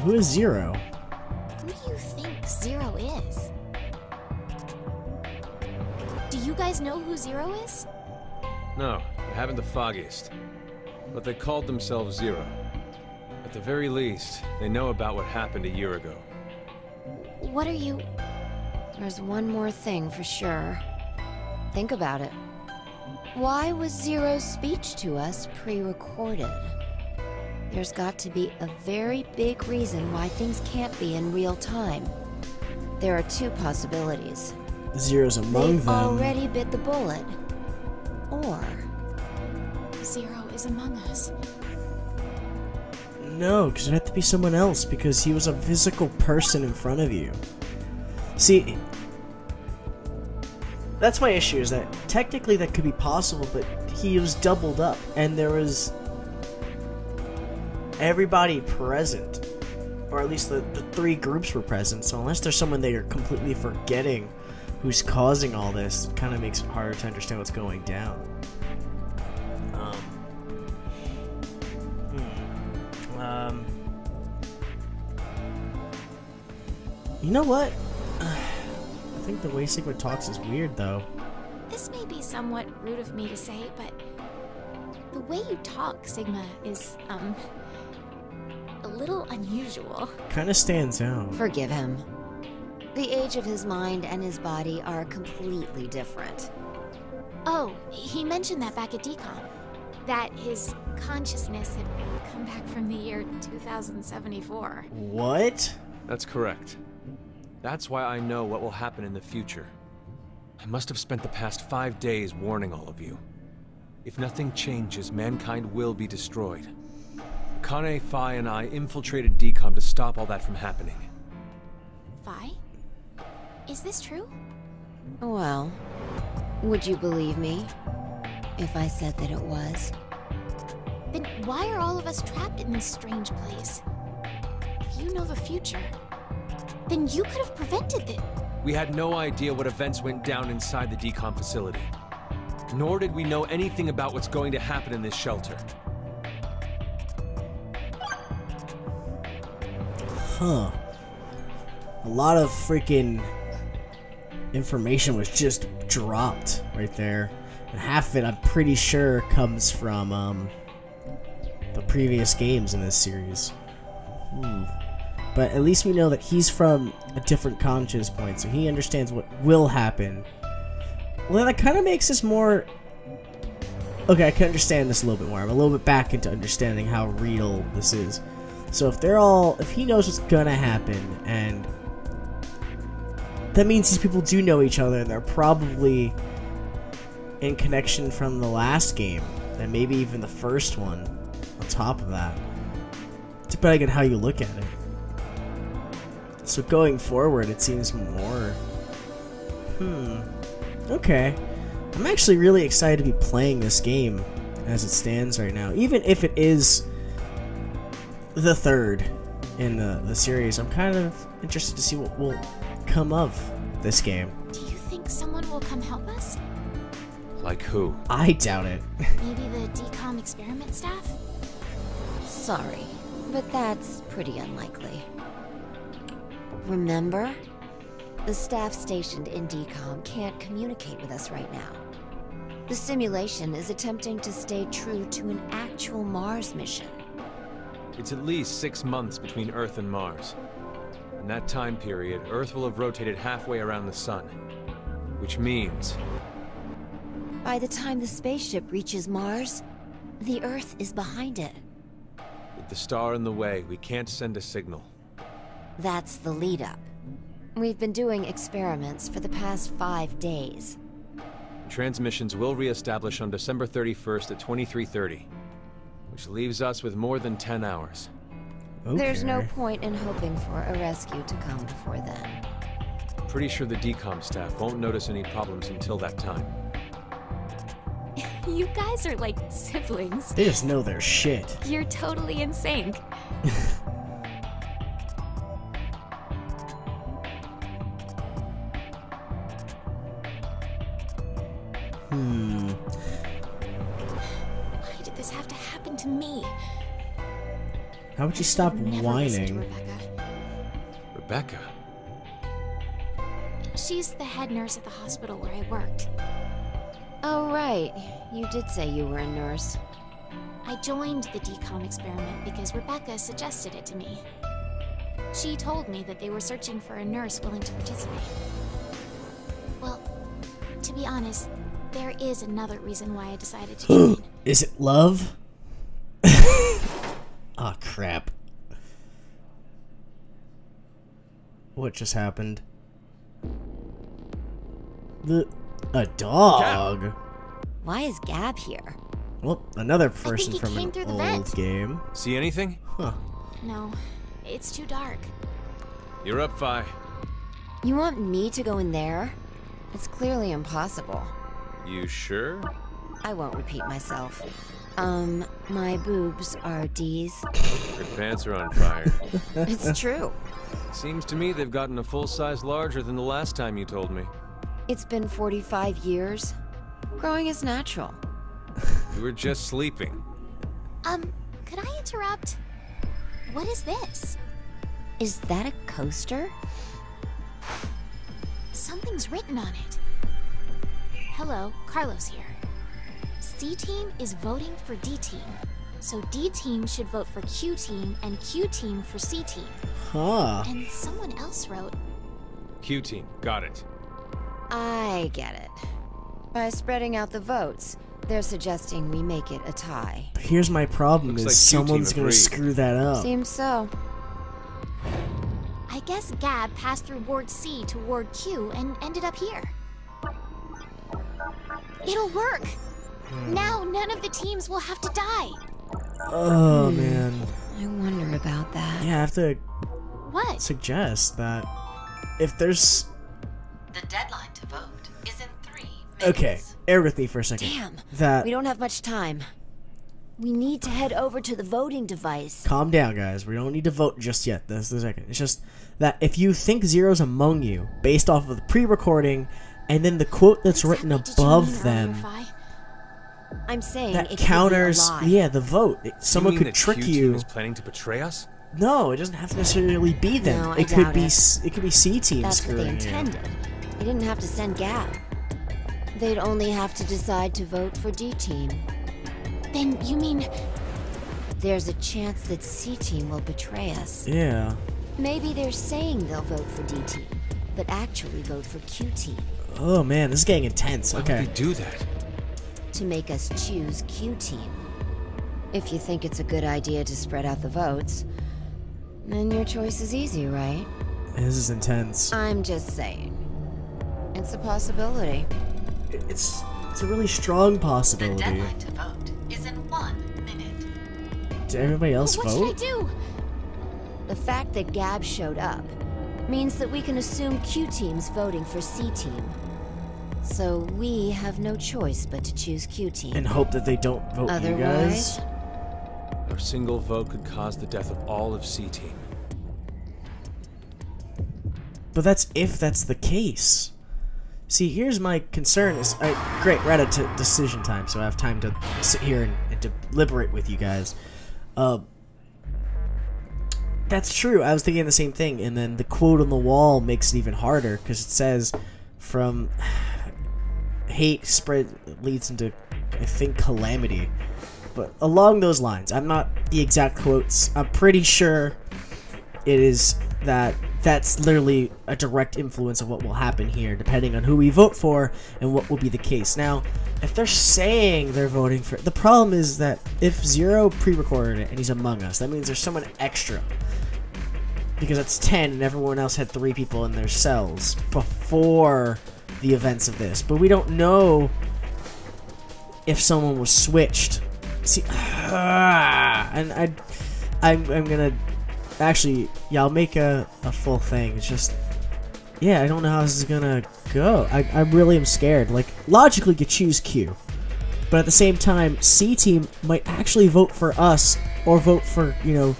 who is Zero? Who do you think Zero is? Do you guys know who Zero is? No, I haven't the foggiest. But they called themselves Zero. At the very least, they know about what happened a year ago. What are you... There's one more thing for sure. Think about it. Why was Zero's speech to us pre-recorded? There's got to be a very big reason why things can't be in real time. There are two possibilities. Zero's among They've them. already bit the bullet. Or... Zero is among us. No, because it'd have to be someone else, because he was a physical person in front of you. See, that's my issue, is that technically that could be possible, but he was doubled up, and there was everybody present, or at least the three groups were present, so unless there's someone that you're completely forgetting who's causing all this, it kind of makes it harder to understand what's going down. You know what? I think the way Sigma talks is weird, though. This may be somewhat rude of me to say, but the way you talk, Sigma, is, a little unusual. Kind of stands out. forgive him. The age of his mind and his body are completely different. Oh, he mentioned that back at DCOM. That his consciousness had come back from the year 2074. What? That's correct. That's why I know what will happen in the future. I must have spent the past 5 days warning all of you. If nothing changes, mankind will be destroyed. Kane, Phi, and I infiltrated DCOM to stop all that from happening. Phi? Is this true? Well, would you believe me if I said that it was? Then why are all of us trapped in this strange place? If you know the future, then you could have prevented it. We had no idea what events went down inside the DCOM facility. Nor did we know anything about what's going to happen in this shelter. Huh. A lot of freaking information was just dropped right there. And half of it, I'm pretty sure, comes from the previous games in this series. But at least we know that he's from a different conscious point, so he understands what will happen. Well, that kind of makes this more... Okay, I can understand this a little bit more. I'm a little bit back into understanding how real this is. So if he knows what's gonna happen, and that means these people do know each other, and they're probably in connection from the last game, and maybe even the first one on top of that, depending on how you look at it. So going forward, it seems more... Okay. I'm actually really excited to be playing this game as it stands right now. Even if it is the third in the series, I'm kind of interested to see what will come of this game. Do you think someone will come help us? Like who? I doubt it. Maybe the DCOM experiment staff? Sorry, but that's pretty unlikely. Remember? The staff stationed in DCOM can't communicate with us right now. The simulation is attempting to stay true to an actual Mars mission. It's at least 6 months between Earth and Mars. In that time period, Earth will have rotated halfway around the Sun. Which means... By the time the spaceship reaches Mars, the Earth is behind it. with the star in the way, we can't send a signal. That's the lead-up. We've been doing experiments for the past 5 days. Transmissions will re-establish on December 31st at 23:30, which leaves us with more than 10 hours. Okay. There's no point in hoping for a rescue to come before then. Pretty sure the DCOM staff won't notice any problems until that time. You guys are like siblings. They just know their shit. You're totally in sync. Why did this have to happen to me? How would you stop Never listen to whining? Rebecca. Rebecca? She's the head nurse at the hospital where I worked. Oh, right. You did say you were a nurse. I joined the decom experiment because Rebecca suggested it to me. She told me that they were searching for a nurse willing to participate. Well, to be honest, there is another reason why I decided to join. Is it love? Oh crap. What just happened? A dog. Why is Gab here? Well, another person he from came an through the old vent. game. See anything? Huh. No, it's too dark. You're up, Fi. You want me to go in there? It's clearly impossible. You sure? I won't repeat myself. My boobs are D's. Your pants are on fire. It's true. Seems to me they've gotten a full size larger than the last time you told me. It's been 45 years. Growing is natural. You were just sleeping. Could I interrupt? What is this? Is that a coaster? Something's written on it. Hello, Carlos here. C-Team is voting for D-Team. So D-Team should vote for Q-Team and Q-Team for C-Team. Huh. And someone else wrote... Q-Team, got it. I get it. By spreading out the votes, they're suggesting we make it a tie. But here's my problem: Looks is like someone's Q-Team gonna agreed. screw that up. Seems so. I guess Gab passed through Ward C to Ward Q and ended up here. It'll work! Now none of the teams will have to die! Oh man. I wonder about that. Yeah, I have to What? suggest that if there's... The deadline to vote is in 3 minutes. Okay, bear with me for a second. Damn. That... We don't have much time. We need to head over to the voting device. Calm down, guys. We don't need to vote just yet. That's the second. It's just that if you think Zero's among you, based off of the pre-recording, and then the quote that's written Exactly did you above mean earlier, them, Fi? I'm saying that it counters, could be a lie. yeah, the vote. Someone you mean could that trick Q-Team you. is planning to betray us? No, it doesn't have to necessarily be them. No, I it could doubt be. it. It could be C team That's what they screwing you. intended. They didn't have to send Gab. They'd only have to decide to vote for D-Team. Then you mean... There's a chance that C-Team will betray us. Yeah. Maybe they're saying they'll vote for D-Team, but actually vote for Q-Team Oh man, this is getting intense. Why Okay. would they do that? to make us choose Q-Team. If you think it's a good idea to spread out the votes, then your choice is easy, right? This is intense. I'm just saying. It's a possibility. It's a really strong The possibility. deadline to vote is in 1 minute. Did everybody else What vote? should I do? The fact that Gab showed up means that we can assume Q-Team's voting for C-Team. So we have no choice but to choose Q-Team. And hope that they don't vote you guys. Otherwise, Our single vote could cause the death of all of C-Team. But that's if that's the case. See, here's my concern is... great, we're at a decision time, so I have time to sit here and deliberate with you guys. That's true, I was thinking the same thing, and then the quote on the wall makes it even harder, because it says, from... hate spread leads into, I think, calamity. But along those lines, I'm not the exact quotes. I'm pretty sure it is that's literally a direct influence of what will happen here, depending on who we vote for and what will be the case. Now, if they're saying they're voting for... The problem is that if Zero pre-recorded it and he's among us, that means there's someone extra. Because that's 10 and everyone else had 3 people in their cells before the events of this. But we don't know if someone was switched. See, and I'm gonna... Actually, yeah, I'll make a full thing. It's just... Yeah, I don't know how this is gonna go. I really am scared. Like, logically, you could choose Q. But at the same time, C team might actually vote for us, or vote for, you know,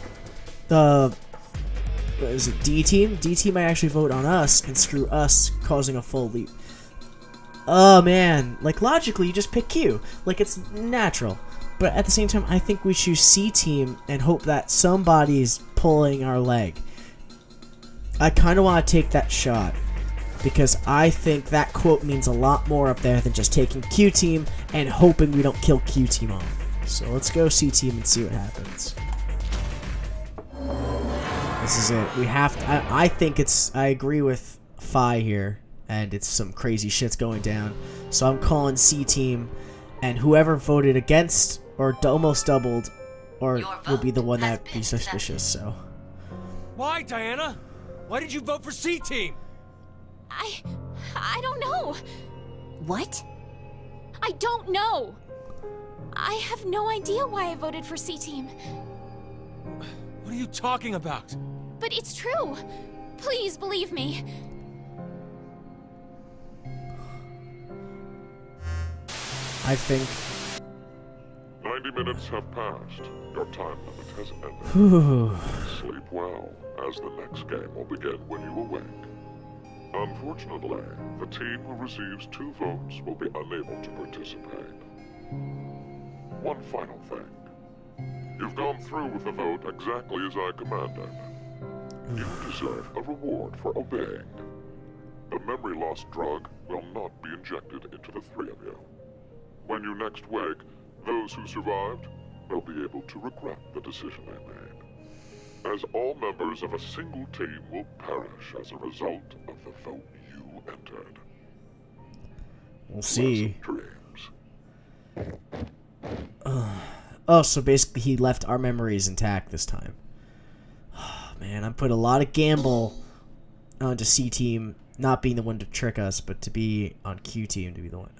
the... What is it, D team? D team might actually vote on us and screw us, causing a full leap. Oh, man. Like, logically, you just pick Q. Like, it's natural. But at the same time, I think we choose C team and hope that somebody's pulling our leg. I kind of want to take that shot, because I think that quote means a lot more up there than just taking Q team and hoping we don't kill Q team off. So let's go C team and see what happens. This is it. We have to, I think it's, I agree with Phi here, and it's some crazy shit's going down. So I'm calling C team, and whoever voted against or almost doubled or will be the one that be suspicious. So Why, Diana? Why did you vote for C team? I don't know. What? I don't know. I have no idea why I voted for C team. What are you talking about? But it's true. Please believe me. I think 90 minutes have passed. Your time limit has ended. whew, Sleep well, as the next game will begin when you awake. Unfortunately, the team who receives 2 votes will be unable to participate. One final thing. You've gone through with the vote exactly as I commanded. You deserve a reward for obeying. The memory loss drug will not be injected into the 3 of you. When you next wake, those who survived will be able to regret the decision they made, as all members of a single team will perish as a result of the vote you entered. we'll see. Pleasant dreams. Oh, so basically he left our memories intact this time. Oh, man, I put a lot of gamble onto C team not being the one to trick us, but to be on Q team to be the one.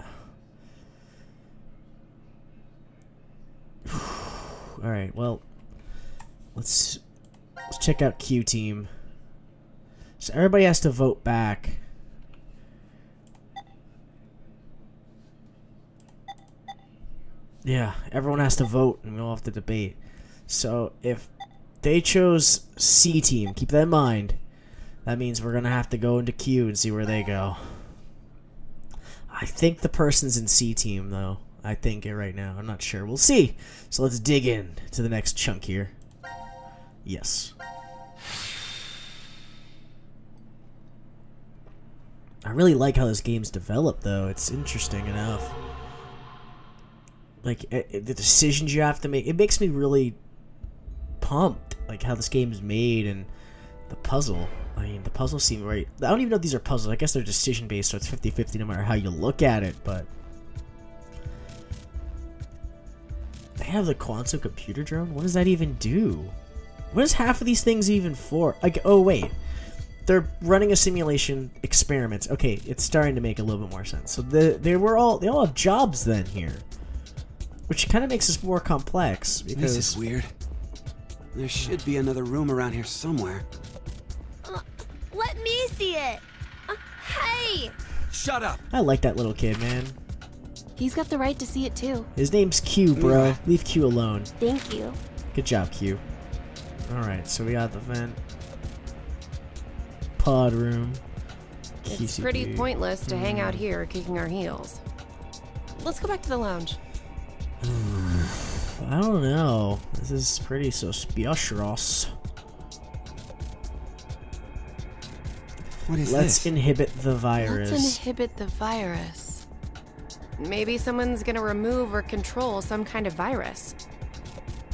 Alright, well, let's check out Q team. So everybody has to vote back. Yeah, everyone has to vote and we'll have to debate. So if they chose C team, keep that in mind. That means we're gonna have to go into Q and see where they go. I think the person's in C team though. I think it right now. I'm not sure. We'll see. So let's dig in to the next chunk here. Yes. I really like how this game's developed though. It's interesting enough. Like, the decisions you have to make, it makes me really pumped. Like, how this game is made and the puzzle. I mean, the puzzles seem right. I don't even know if these are puzzles. I guess they're decision-based, so it's 50-50 no matter how you look at it, but... They have the quantum computer drone? What does that even do? What is half of these things even for? Like, oh, wait. They're running a simulation experiment. Okay, it's starting to make a little bit more sense. So they all have jobs then here. Which kind of makes this more complex, because... This is weird. There should be another room around here somewhere. Let me see it. Hey! Shut up! I like that little kid, man. He's got the right to see it too. His name's Q, bro. Leave Q alone. Thank you. Good job, Q. Alright, so we got the vent. Pod room. It's QCP. pretty pointless to hang out here kicking our heels. Let's go back to the lounge. I don't know. This is pretty suspicious. What is Let's this? inhibit the virus. Let's inhibit the virus. Maybe someone's gonna remove or control some kind of virus.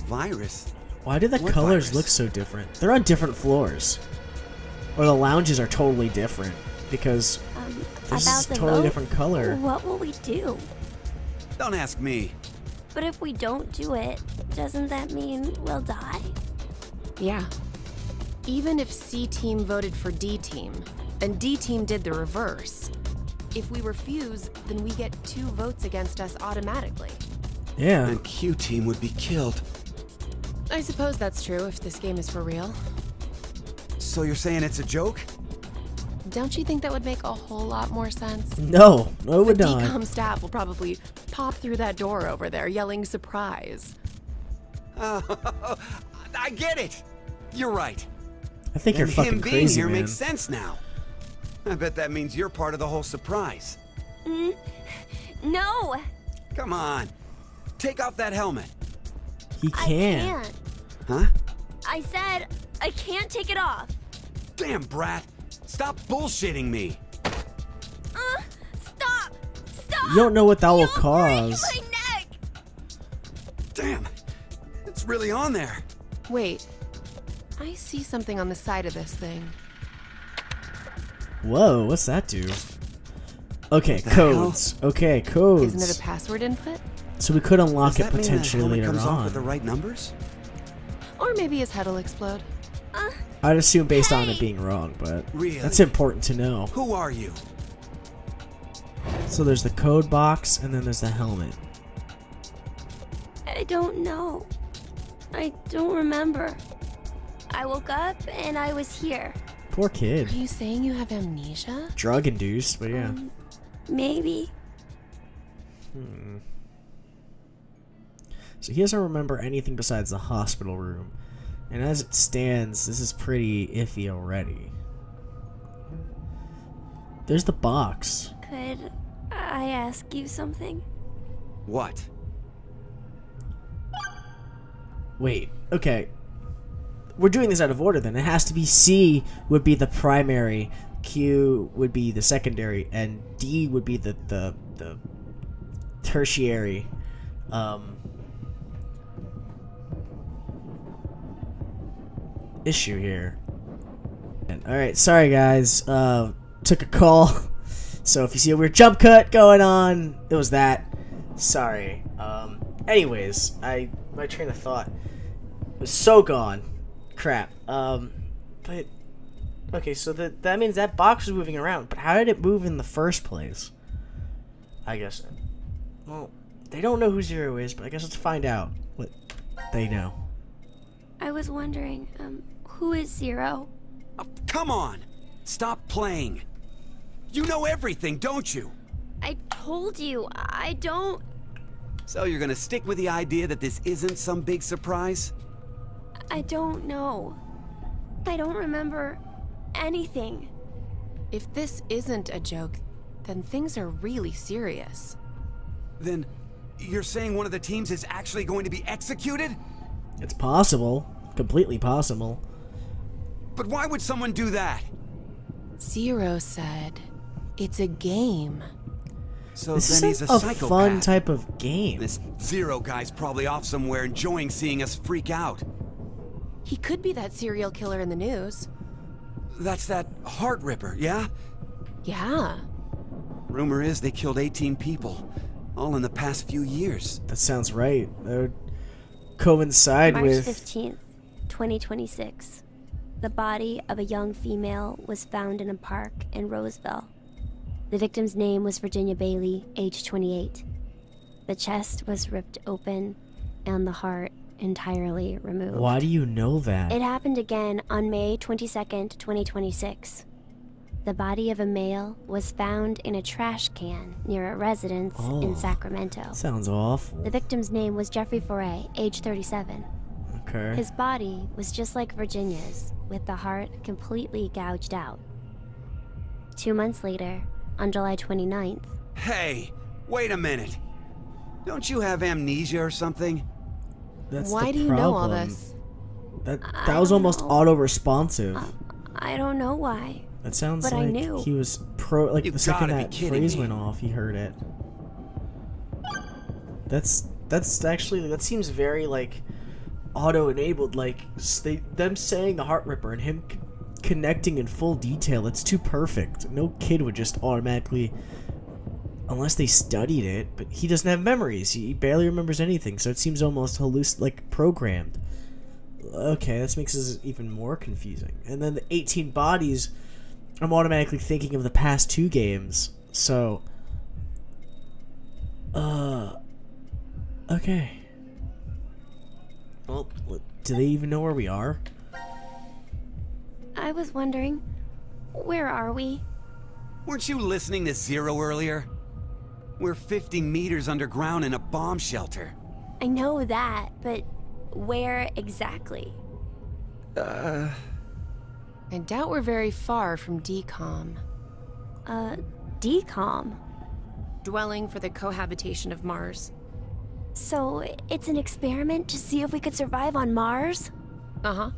Virus? Why do the What colors virus? look so different? They're on different floors. Or the lounges are totally different. Because this About is a the totally vote, different color. What will we do? Don't ask me. But if we don't do it, doesn't that mean we'll die? Yeah. Even if C team voted for D team, and D team did the reverse, if we refuse, then we get 2 votes against us automatically. Yeah. And Q team would be killed. I suppose that's true if this game is for real. So you're saying it's a joke? Don't you think that would make a whole lot more sense? No, it would The not. decom staff will probably pop through that door over there yelling surprise. I get it! You're right. I think you're And fucking him being crazy, here man. makes sense now. I bet that means you're part of the whole surprise. No! Come on. Take off that helmet. He can. I can't. Huh? I said I can't take it off. Damn, Brat! Stop bullshitting me! Stop! Stop! You don't know what that will You'll cause. break my neck! Damn! It's really on there! Wait. I see something on the side of this thing. Whoa, what's that do? Okay, What the codes. Okay, codes. Isn't it a password input? So we could unlock Does it that mean the potentially helmet later comes off with the on. right numbers? Or maybe his head will explode. I'd assume based on it being wrong, but Really? that's important to know. Who are you? So there's the code box, and then there's the helmet. I don't know. I don't remember. I woke up and I was here. Poor Are kid. you saying you have amnesia? Drug induced, but yeah. Maybe. So he doesn't remember anything besides the hospital room. And as it stands, this is pretty iffy already. There's the box. Could I ask you something? What? Wait, okay. We're doing this out of order then. It has to be C would be the primary, Q would be the secondary, and D would be the tertiary. Issue here. Alright, sorry guys. Took a call. So if you see a weird jump cut going on, it was that. Sorry. Anyways, my train of thought was so gone. Crap. But okay, so that means that box was moving around, but how did it move in the first place? I guess. Well, they don't know who Zero is, but I guess let's find out what they know. I was wondering, who is Zero? Oh, come on! Stop playing! You know everything, don't you? I told you, I don't... So you're gonna stick with the idea that this isn't some big surprise? I don't know. I don't remember anything. If this isn't a joke, then things are really serious. Then you're saying one of the teams is actually going to be executed? It's possible. Completely possible. But why would someone do that? Zero said, it's a game. So This then he's isn't a a psychopath. fun type of game. This Zero guy's probably off somewhere enjoying seeing us freak out. He could be that serial killer in the news. That's that heart ripper, yeah? Yeah. Rumor is they killed 18 people, all in the past few years. That sounds right. That would coincide March with 15th, 2026. The body of a young female was found in a park in Roseville. The victim's name was Virginia Bailey, age 28. The chest was ripped open and the heart entirely removed. Why do you know that? It happened again on May 22nd, 2026. The body of a male was found in a trash can near a residence in Sacramento. Sounds awful. The victim's name was Jeffrey Foray, age 37. Okay. His body was just like Virginia's, with the heart completely gouged out. 2 months later, on July 29th... Hey, wait a minute. Don't you have amnesia or something? That's Why the do you know all problem. this? That I was don't almost know. auto-responsive. I don't know why. That sounds but I like knew. he was like You the second gotta be that kidding phrase me. went off, he heard it. That's actually, that seems very like auto-enabled, like them saying the heart ripper and him connecting in full detail. It's too perfect. No kid would just automatically, unless they studied it, but he doesn't have memories. He barely remembers anything, so it seems almost like programmed. Okay, this makes this even more confusing. And then the 18 bodies, I'm automatically thinking of the past 2 games. So, okay. Well, do they even know where we are? I was wondering, where are we? Weren't you listening to Zero earlier? We're 50 meters underground in a bomb shelter. I know that, but where exactly? I doubt we're very far from DCOM. DCOM? Dwelling for the cohabitation of Mars. So, it's an experiment to see if we could survive on Mars? Uh-huh.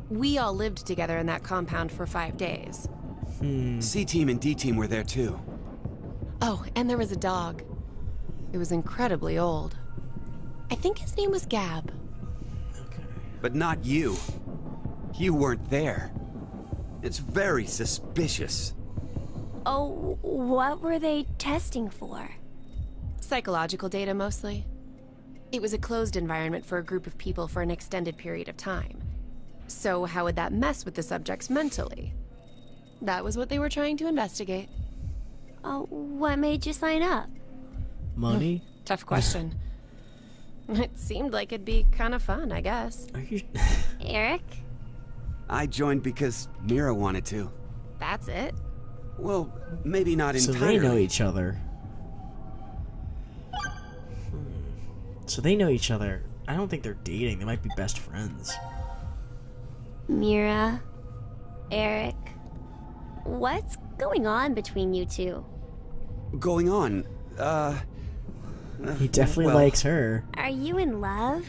We all lived together in that compound for 5 days. C-Team and D-Team were there too. Oh, and there was a dog. It was incredibly old. I think his name was Gab. But not you. You weren't there. It's very suspicious. Oh, what were they testing for? Psychological data, mostly. It was a closed environment for a group of people for an extended period of time. So how would that mess with the subjects mentally? That was what they were trying to investigate. Oh, what made you sign up? Money? Tough question. It seemed like it'd be kind of fun, I guess. Are you... Eric? I joined because Mira wanted to. That's it? Well, maybe not So entirely. they know each other. So they know each other. I don't think they're dating. They might be best friends. Mira? Eric? What's going on between you two? Going on, He definitely well, likes her. Are you in love?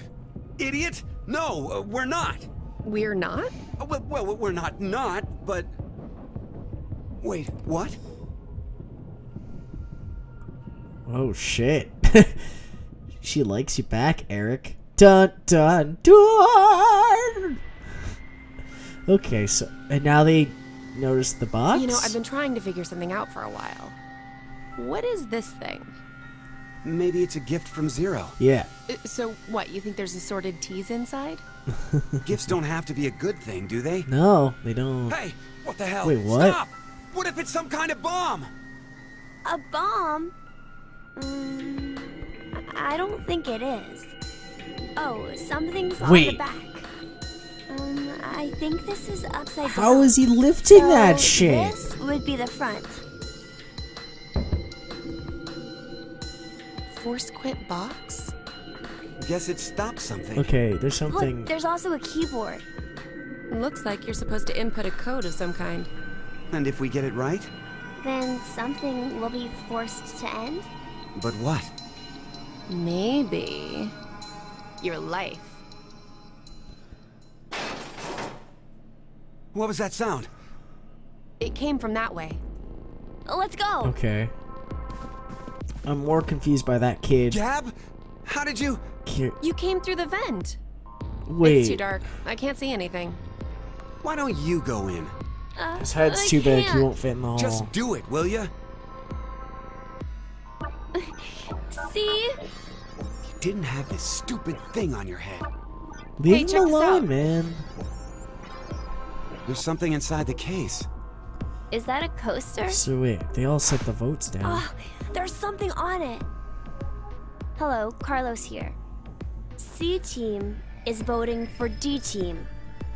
Idiot! No, we're not! We're not? Well, we're not, but... Wait, what? Oh shit. She likes you back, Eric. Dun dun dun! Okay, so... And now they notice the box? You know, I've been trying to figure something out for a while. What is this thing? Maybe it's a gift from Zero. Yeah. So, what, you think there's assorted teas inside? Gifts don't have to be a good thing, do they? No, they don't. Hey, what the hell? Wait, what? Stop! What if it's some kind of bomb? A bomb? I don't think it is. Oh, something's on the Wait. back. I think this is upside down. How is he lifting So that shit? This would be the front. Force quit box? Guess it stopped something. Okay, there's something... Look, there's also a keyboard. Looks like you're supposed to input a code of some kind. And if we get it right? Then something will be forced to end? But what? Maybe... your life. What was that sound? It came from that way. Let's go! Okay. I'm more confused by that kid. Gab? How did you... You came through the vent. Wait. It's too dark. I can't see anything. Why don't you go in? His head's I too big, he can't. won't fit in the hall. Just do it, will ya? See? You didn't have this stupid thing on your head. Leave Hey, him check this alone, out. man. There's something inside the case. Is that a coaster? So wait, they all set the votes down. Oh, there's something on it. Hello, Carlos here. C team is voting for D team.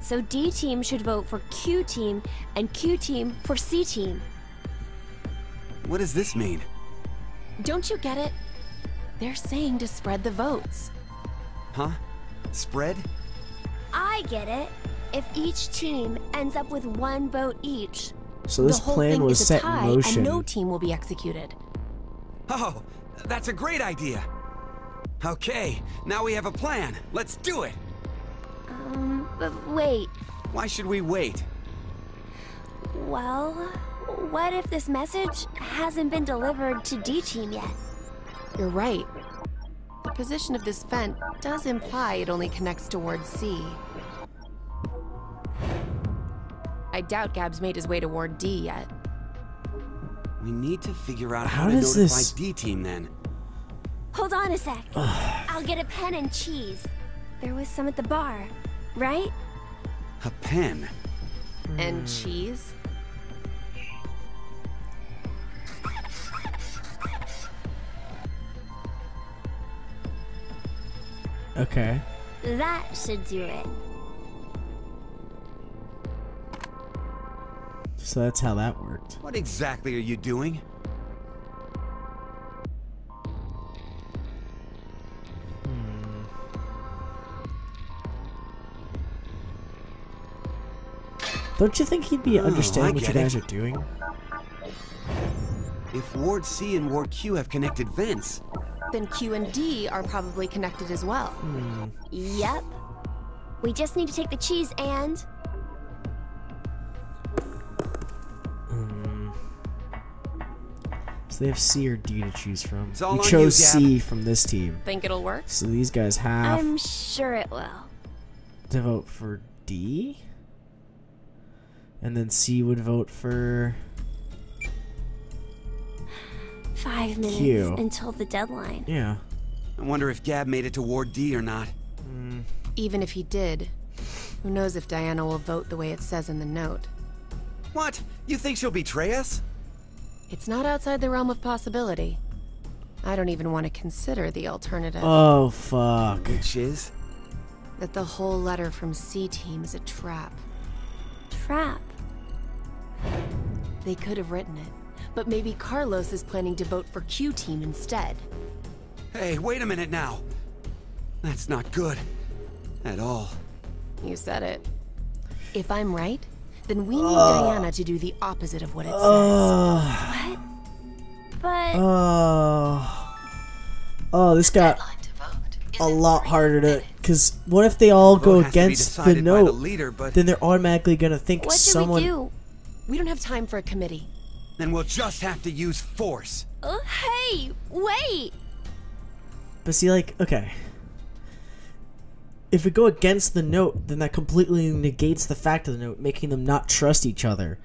So D team should vote for Q team and Q team for C team. What does this mean? Don't you get it? They're saying to spread the votes. Huh? Spread? I get it. If each team ends up with 1 vote each, So this the whole plan thing was is a set tie, in motion. and no team will be executed. Oh, that's a great idea. Okay, now we have a plan. Let's do it. but wait. Why should we wait? Well, what if this message hasn't been delivered to D team yet? You're right. The position of this vent does imply it only connects towards C. I doubt Gab's made his way toward D yet. We need to figure out How how to does notify this- D-Team then. Hold on a sec. I'll get a pen and cheese. There was some at the bar, right? A pen? And cheese? Okay. That should do it. So that's how that worked. What exactly are you doing? Don't you think he'd be Oh, understanding I what you get it. guys are doing? If Ward C and Ward Q have connected vents, Then Q and D are probably connected as well. Yep. We just need to take the cheese and... So they have C or D to choose from. It's all We on chose you, C from this team. Think it'll work? So these guys have I'm sure it will. to vote for D. And then C would vote for 5 minutes Q. until the deadline. Yeah. I wonder if Gab made it to Ward D or not. Even if he did, who knows if Diana will vote the way it says in the note. What? You think she'll betray us? It's not outside the realm of possibility. I don't even want to consider the alternative. Oh fuck. Which is? That the whole letter from C-Team is a trap. Trap. They could have written it, but maybe Carlos is planning to vote for Q-Team instead. Hey, wait a minute now. That's not good. At all. You said it. If I'm right, then we need Diana to do the opposite of what it says. What? But... Oh, this got Deadline to vote is a in lot 3 harder to... minutes. Because what if they all go Vote has to be against the decided by the note? leader, but Then they're automatically going to think what do someone... we do? We don't have time for a committee. then we'll just have to use force. Hey, wait! But see, like, okay. If we go against the note, then that completely negates the fact of the note, making them not trust each other,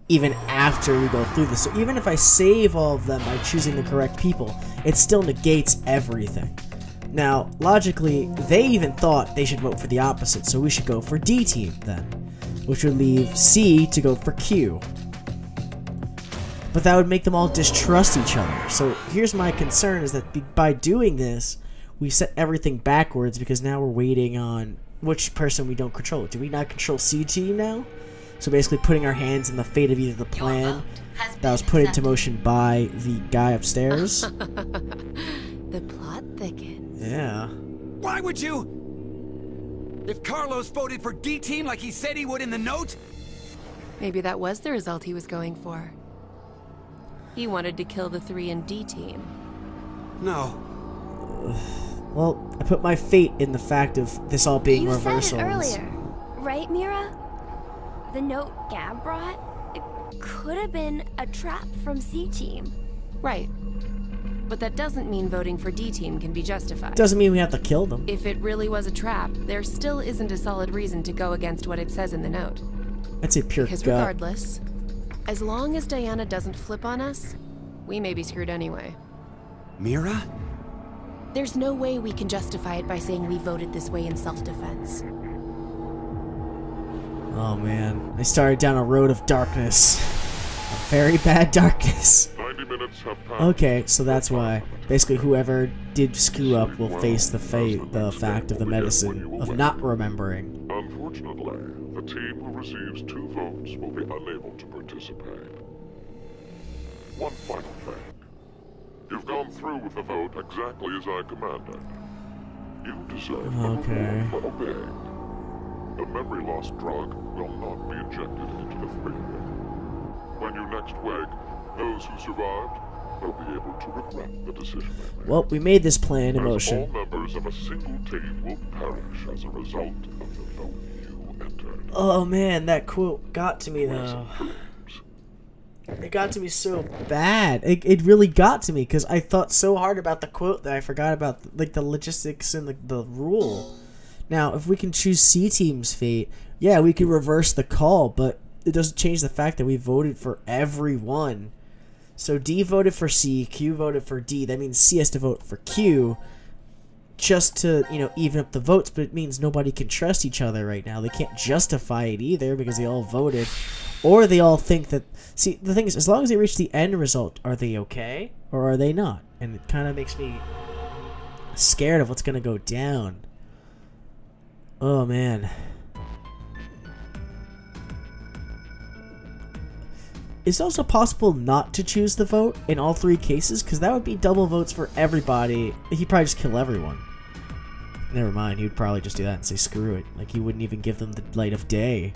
even after we go through this. So even if I save all of them by choosing the correct people, it still negates everything. Now, logically, they even thought they should vote for the opposite, so we should go for D team then, which would leave C to go for Q. But that would make them all distrust each other. So here's my concern, is that by doing this, we set everything backwards, because now we're waiting on which person we don't control. Do we not control C team now? So basically putting our hands in the fate of either the plan that was put into motion by the guy upstairs. The plot thickens. Yeah. Why would you? If Carlos voted for D team like he said he would in the note? Maybe that was the result he was going for. He wanted to kill the 3 in D team. No. Well, I put my fate in the fact of this all being You reversals. said it earlier, right, Mira? The note Gab brought, it could have been a trap from C-Team. Right. But that doesn't mean voting for D team can be justified. Doesn't mean we have to kill them. If it really was a trap, there still isn't a solid reason to go against what it says in the note. That's a pure Because gut. regardless, as long as Diana doesn't flip on us, we may be screwed anyway. Mira? There's no way we can justify it by saying we voted this way in self-defense. Oh man, I started down a road of darkness. A very bad darkness. 90 minutes have passed. Okay, so that's why. Basically, whoever did screw up will face the fact of the medicine of not remembering. Unfortunately, the team who receives 2 votes will be unable to participate. One final thing. You've gone through with the vote exactly as I commanded. You deserve a Okay. reward for obeying. The memory loss drug will not be injected into the freeway. When you next wake, those who survived will be able to regret the decision they made. Well, we made this plan in As motion. all members of a single team will perish as a result of the vote you entered. Oh man, that quote got to me though. It got to me so bad. It really got to me because I thought so hard about the quote that I forgot about like the logistics and the rule. Now, if we can choose C team's fate, yeah, we could reverse the call, but it doesn't change the fact that we voted for everyone. So D voted for C, Q voted for D. That means C has to vote for Q just to, even up the votes, but it means nobody can trust each other right now. They can't justify it either because they all voted. Or they all think that... See, the thing is, as long as they reach the end result, are they okay? Or are they not? And it kind of makes me scared of what's going to go down. Oh, man. Is it also possible not to choose the vote in all 3 cases? Because that would be double votes for everybody. He'd probably just kill everyone. Never mind, he would probably just do that and say screw it. Like, he wouldn't even give them the light of day.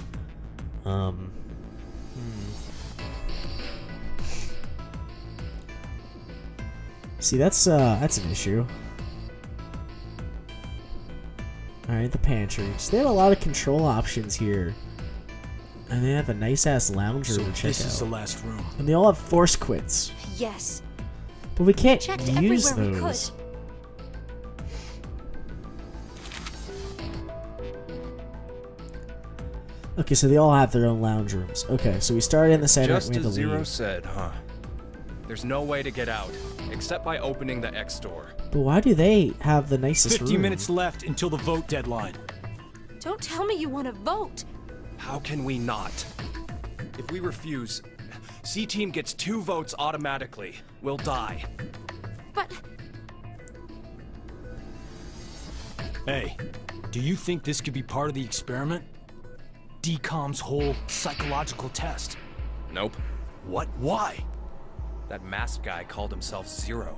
See, that's an issue. Alright, the pantries. They have a lot of control options here. And they have a nice-ass lounge room to check out. This is the last room. And they all have force quits. Yes. But we can't Checked use everywhere those. we could. Okay, so they all have their own lounge rooms. Okay, so we started in the center. Just we had as to Zero leave. said, huh? There's no way to get out, except by opening the X door. But why do they have the nicest 50 room? minutes left until the vote deadline. Don't tell me you want to vote. How can we not? If we refuse, C-Team gets 2 votes automatically. We'll die. But Hey, do you think this could be part of the experiment? DCOM's whole psychological test. Nope. What? Why? That masked guy called himself Zero.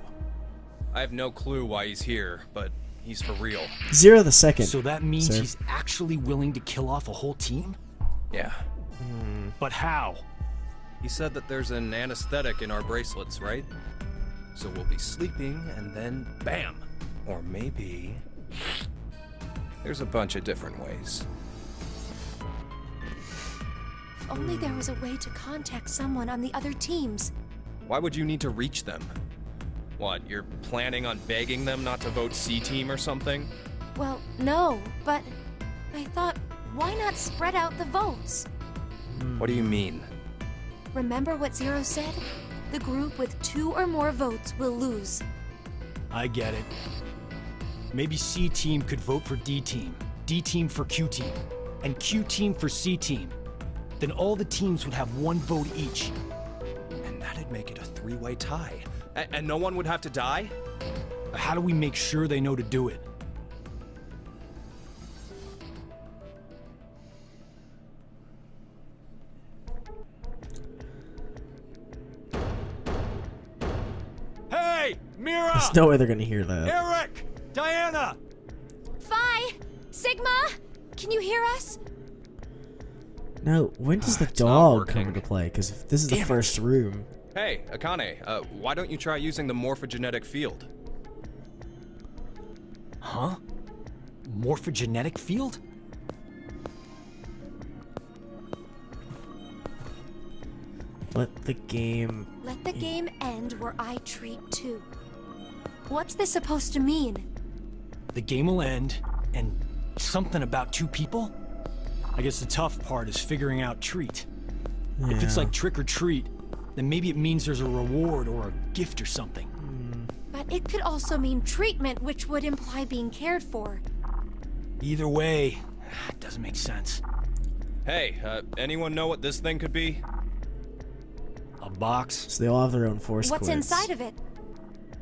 I have no clue why he's here, but he's for real. Zero the second. So that means sir. he's actually willing to kill off a whole team? Yeah. But how? He said that there's an anesthetic in our bracelets, right? So we'll be sleeping, and then bam! Or maybe... There's a bunch of different ways. if only there was a way to contact someone on the other teams. Why would you need to reach them? What, you're planning on begging them not to vote C-Team or something? Well, no, but I thought, why not spread out the votes? What do you mean? Remember what Zero said? The group with 2 or more votes will lose. I get it. Maybe C-Team could vote for D-Team, D-Team for Q-Team, and Q-Team for C-Team. Then all the teams would have 1 vote each. And that'd make it a 3-way tie. And no one would have to die? How do we make sure they know to do it? Hey, Mira! There's no way they're gonna hear that. Eric! Diana! Phi! Sigma! Can you hear us? Now, when does the It's not dog come working. into play? Because if this is the first room. Hey, Akane, why don't you try using the morphogenetic field? Huh? Morphogenetic field? Let the game... Let the game end where I treat 2. What's this supposed to mean? The game will end, and something about 2 people? I guess the tough part is figuring out treat. If it's Yeah. like trick or treat, then maybe it means there's a reward or a gift or something. But it could also mean treatment, which would imply being cared for. Either way, it doesn't make sense. Hey, anyone know what this thing could be? A box? So they all have their own force What's quits. inside of it?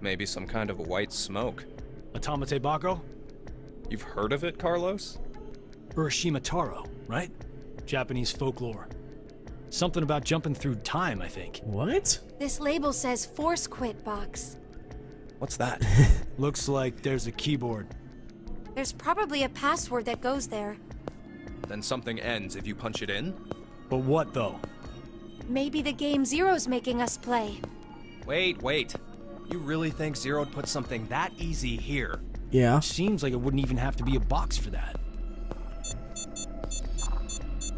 Maybe some kind of white smoke. Automate Bako? You've heard of it, Carlos? Urashima Taro, right? Japanese folklore. Something about jumping through time, I think. What? This label says Force Quit Box. What's that? Looks like there's a keyboard. There's probably a password that goes there. Then something ends if you punch it in? But what, though? Maybe the game Zero's making us play. Wait. You really think Zero'd put something that easy here? Yeah. Seems like it wouldn't even have to be a box for that.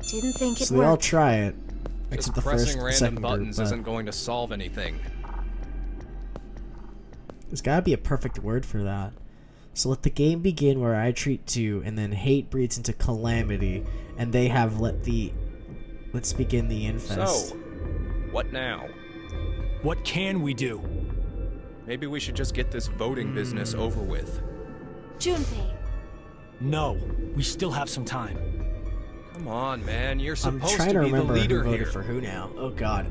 Didn't think it So they all worked. try it. Just Except the pressing first, random second buttons group, isn't going to solve anything. There's gotta be a perfect word for that. So let the game begin where I treat 2, and then hate breeds into calamity, and they have let's begin the infest. So, what now? What can we do? Maybe we should just get this voting business over with. Junpei. No, we still have some time. Come on, man. You're I'm supposed trying to to be the remember leader who voted here. for who now. Oh god.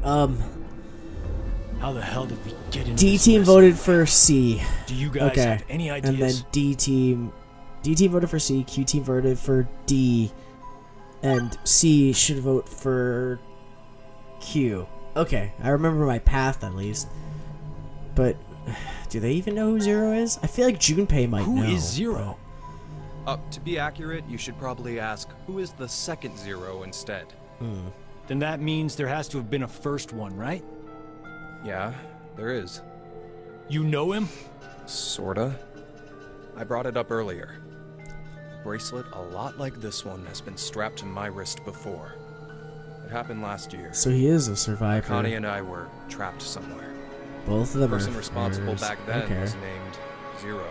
How the hell did we get into D this team mess? voted for C. Do you guys Okay. have any ideas? And then D team voted for C, Q team voted for D, and C should vote for Q. Okay, I remember my path at least. But do they even know who Zero is? I feel like Junpei might Who know. is Zero? To be accurate, you should probably ask, who is the second Zero instead? Then that means there has to have been a first one, right? Yeah, there is. You know him? Sorta. I brought it up earlier. Bracelet a lot like this one has been strapped to my wrist before. It happened last year. So he is a survivor. Connie and I were trapped somewhere. Both of them The are person responsible back then okay. was named Zero.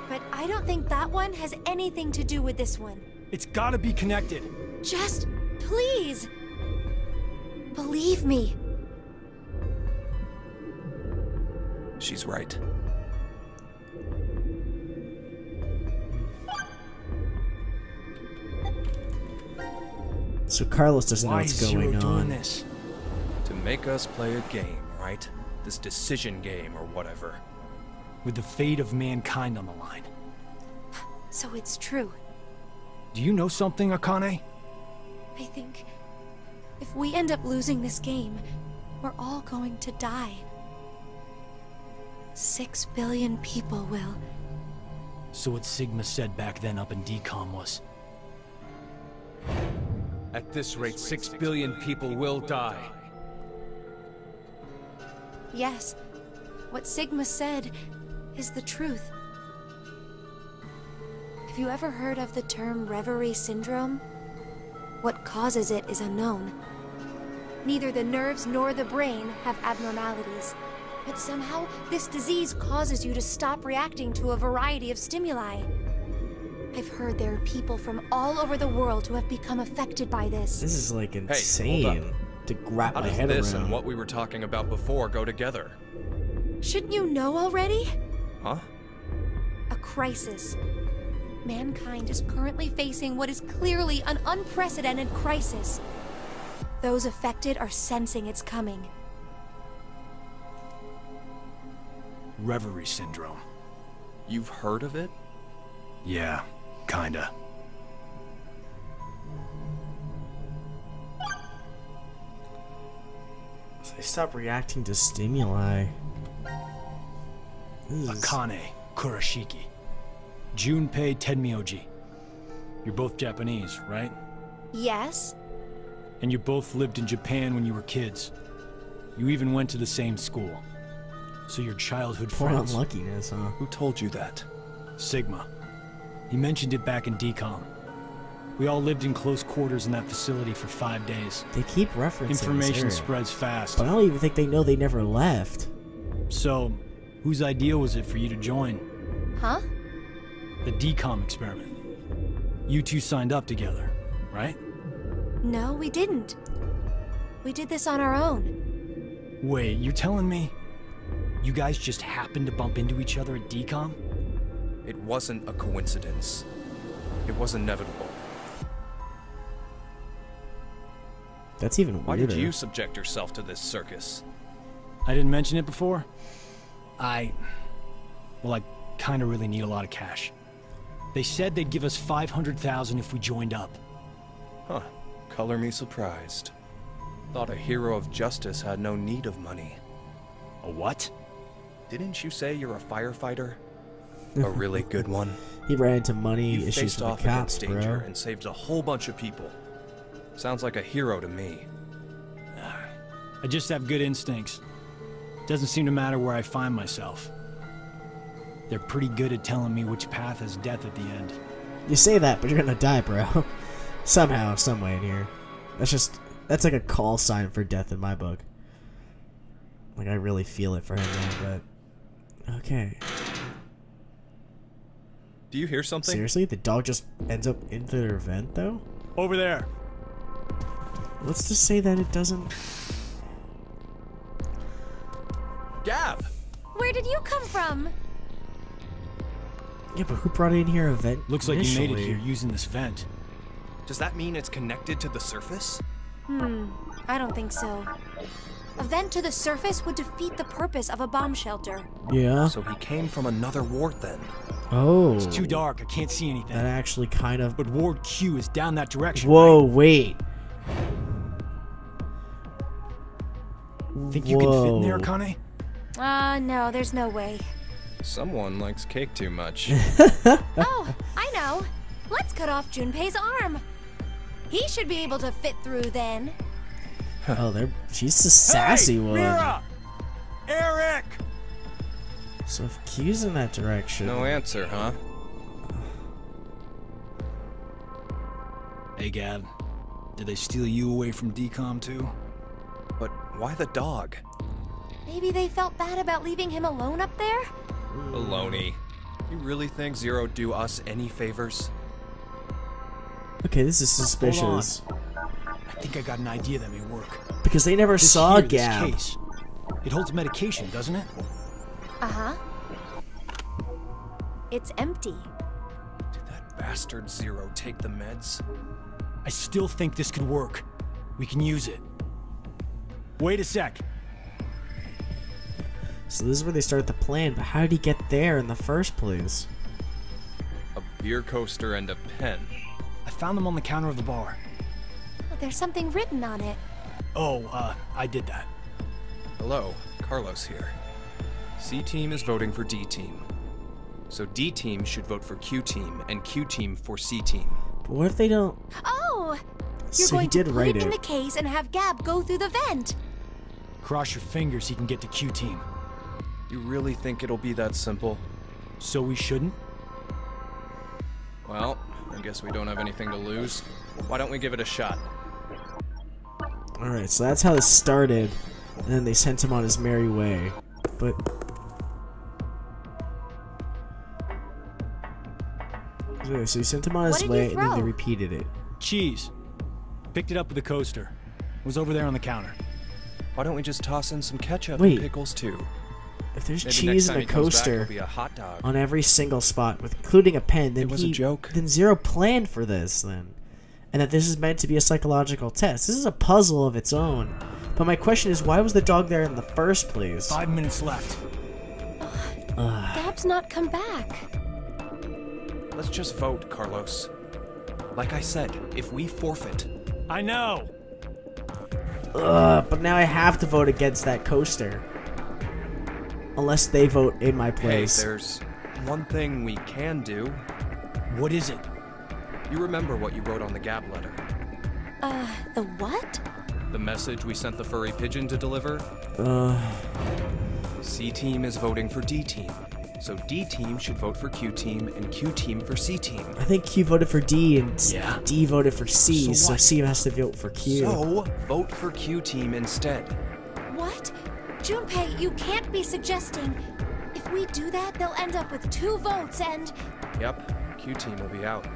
But I don't think that one has anything to do with this one. It's gotta be connected. Just, please, believe me. She's right. So Carlos doesn't know Why what's is Zero going doing on. this? To make us play a game, right? This decision game or whatever. With the fate of mankind on the line. So it's true. Do you know something, Akane? I think if we end up losing this game, we're all going to die. 6 billion people will. So what Sigma said back then up in DCOM was... At this rate, 6 billion people will die. Yes, what Sigma said is the truth. Have you ever heard of the term reverie syndrome? What causes it is unknown. Neither the nerves nor the brain have abnormalities. But somehow, this disease causes you to stop reacting to a variety of stimuli. I've heard there are people from all over the world who have become affected by this. This is like Hey, insane hold up. to wrap How my does head this around. and what we were talking about before go together? Shouldn't you know already? Huh? A crisis. Mankind is currently facing what is clearly an unprecedented crisis. Those affected are sensing it's coming. Reverie syndrome. You've heard of it? Yeah, kinda. So they stop reacting to stimuli. This is- Akane Kurashiki. Junpei Tenmyoji. You're both Japanese, right? Yes? And you both lived in Japan when you were kids. You even went to the same school. So you're childhood Poor friends. unluckiness, huh? Who told you that? Sigma. He mentioned it back in DCOM. We all lived in close quarters in that facility for 5 days. They keep referencing this Information area. spreads fast. But I don't even think they know they never left. So, whose idea was it for you to join? Huh? The DCOM experiment. You two signed up together, right? No, we didn't. We did this on our own. Wait, you're telling me you guys just happened to bump into each other at DCOM? It wasn't a coincidence. It was inevitable. That's even weirder. Why did you subject yourself to this circus? I didn't mention it before? Well, I kinda really need a lot of cash. They said they'd give us $500,000 if we joined up. Huh. Color me surprised. Thought a hero of justice had no need of money. A what? Didn't you say you're a firefighter? A really good one? He ran into money You issues faced with off the cops, against danger bro. and saved a whole bunch of people. Sounds like a hero to me. I just have good instincts. Doesn't seem to matter where I find myself. They're pretty good at telling me which path has death at the end. You say that, but you're gonna die, bro. Somehow, some way in here. That's like a call sign for death in my book. Like, I really feel it for him now, but... Okay. Do you hear something? Seriously? The dog just ends up in their vent, though? Over there! Let's just say that it doesn't... Gab! Where did you come from? Yeah, but who brought it in here a vent Looks like you made it initially? here using this vent. Does that mean it's connected to the surface? I don't think so. A vent to the surface would defeat the purpose of a bomb shelter. Yeah. So he came from another ward then. Oh. It's too dark, I can't see anything. That actually kind of... But Ward Q is down that direction, Whoa, right? wait. Think you can fit in there, Akane? No, there's no way. Someone likes cake too much. Oh, I know. Let's cut off Junpei's arm. He should be able to fit through then. Oh, she's the sassy one. Mira! Eric! So if Q's in that direction... No answer, huh? Hey, Gab. Did they steal you away from DCOM too? But why the dog? Maybe they felt bad about leaving him alone up there? Baloney. You really think Zero'd do us any favors? Okay, this is suspicious. Hold on. I think I got an idea that may work. Because they never This saw here, this Gab. case, it holds medication, doesn't it? Uh-huh. It's empty. Did that bastard Zero take the meds? I still think this could work. We can use it. Wait a sec. So this is where they start the plan, but how did he get there in the first place? A beer coaster and a pen. I found them on the counter of the bar. Oh, there's something written on it. Oh, I did that. Hello, Carlos here. C-Team is voting for D-Team. So D-Team should vote for Q-Team, and Q-Team for C-Team. But what if they don't... Oh! You're So he going to did put write it in it. the case and have Gab go through the vent. Cross your fingers he can get to Q-Team. You really think it'll be that simple? So we shouldn't? Well, I guess we don't have anything to lose. Why don't we give it a shot? Alright, so that's how this started. And then they sent him on his merry way. But... Okay, so he sent him on his way, and then they repeated it. Cheese. Picked it up with the coaster. It was over there on the counter. Why don't we just toss in some ketchup Wait. and pickles too? If there's Maybe cheese next in time a he comes back, coaster it'll be a hot dog. on every single spot, with including a pen, then It was a joke. Then Zero planned for this, then. And that this is meant to be a psychological test. This is a puzzle of its own. But my question is, why was the dog there in the first place? 5 minutes left. Gab's not come back. Let's just vote, Carlos. Like I said, if we forfeit... I know! But now I have to vote against that coaster. Unless they vote in my place. Hey, there's one thing we can do. What is it? You remember what you wrote on the Gab letter? The what? The message we sent the furry pigeon to deliver? C-Team is voting for D-Team. So D-Team should vote for Q-Team, and Q-Team for C-Team. I think Q voted for D, and Yeah. D voted for C, so what? C has to vote for Q. So, vote for Q-Team instead. What? Junpei, you can't be suggesting... If we do that, they'll end up with 2 votes and... Yep, Q-Team will be out.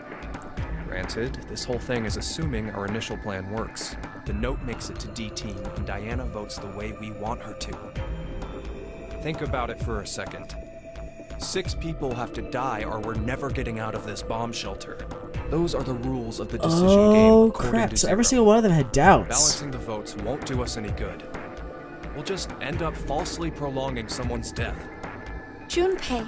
Granted, this whole thing is assuming our initial plan works. The note makes it to D-Team, and Diana votes the way we want her to. Think about it for a second. 6 people have to die or we're never getting out of this bomb shelter. Those are the rules of the decision game, Oh, according crap. to So Zero. every single one of them had doubts. Balancing the votes won't do us any good. We'll just end up falsely prolonging someone's death. Junpei,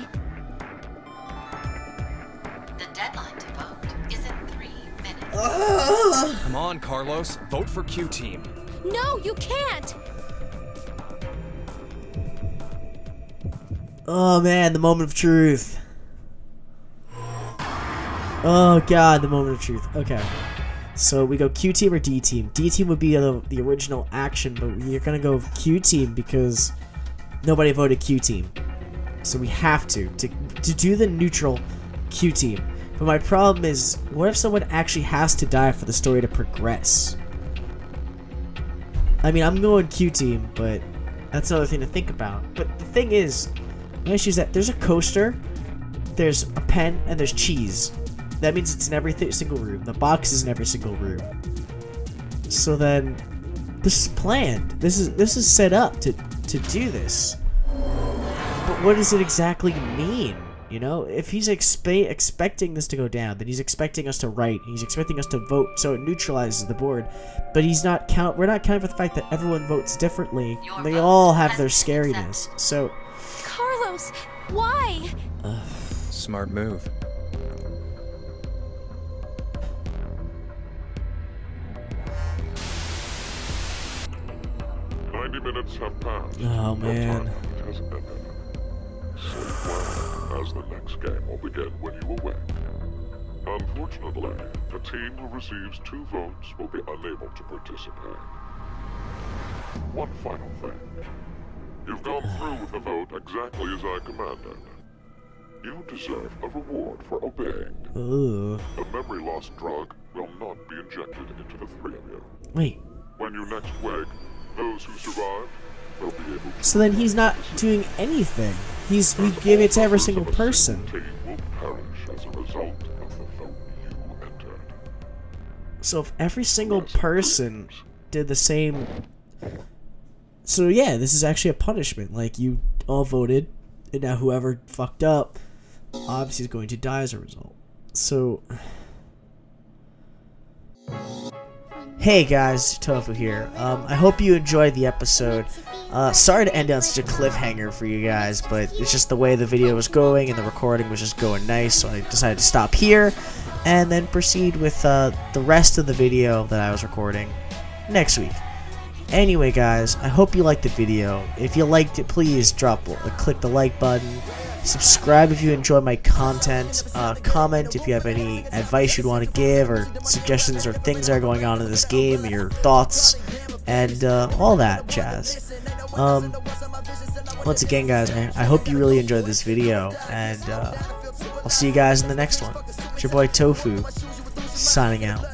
The deadline to vote is in 3 minutes. Come on, Carlos. Vote for Q-Team. no, you can't! Oh man, the moment of truth. Oh god, the moment of truth. Okay. So we go Q team or D team. D team would be the original action, but you're gonna go Q team because nobody voted Q team. So we have to do the neutral Q team. But my problem is, what if someone actually has to die for the story to progress? I mean, I'm going Q team, but that's another thing to think about. But the thing is, my issue is that there's a coaster, there's a pen, and there's cheese. That means it's in every single room. The box is in every single room. So then, this is planned. This is set up to do this. But what does it exactly mean? You know, if he's expecting this to go down, then he's expecting us to write. He's expecting us to vote, so it neutralizes the board. But he's not we're not counting for the fact that everyone votes differently. They all have their scariness. So, Carlos, why? Smart move. Minutes have passed. Oh, man. Your time has ended. Sleep well, as the next game will begin when you awake. Unfortunately, the team who receives 2 votes will be unable to participate. One final thing. You've gone through with the vote exactly as I commanded. You deserve a reward for obeying. Ooh. A memory loss drug will not be injected into the three of you. Wait. When you next wake, those who survived will be able to... So then he's not doing anything. He gave it to every single person. Team will perish as a result of the vote you entered. So if every single person did the same... So yeah, this is actually a punishment. Like, you all voted, and now whoever fucked up obviously is going to die as a result. So... Hey guys, Tofu here. I hope you enjoyed the episode. Sorry to end on such a cliffhanger for you guys, but it's just the way the video was going and the recording was just going nice, so I decided to stop here and then proceed with the rest of the video that I was recording next week. Anyway guys, I hope you liked the video. If you liked it, please click the like button. Subscribe if you enjoy my content. Comment if you have any advice you'd want to give, or suggestions or things that are going on in this game, your thoughts, and all that jazz. Once again guys, I hope you really enjoyed this video, and I'll see you guys in the next one. It's your boy Tofu, signing out.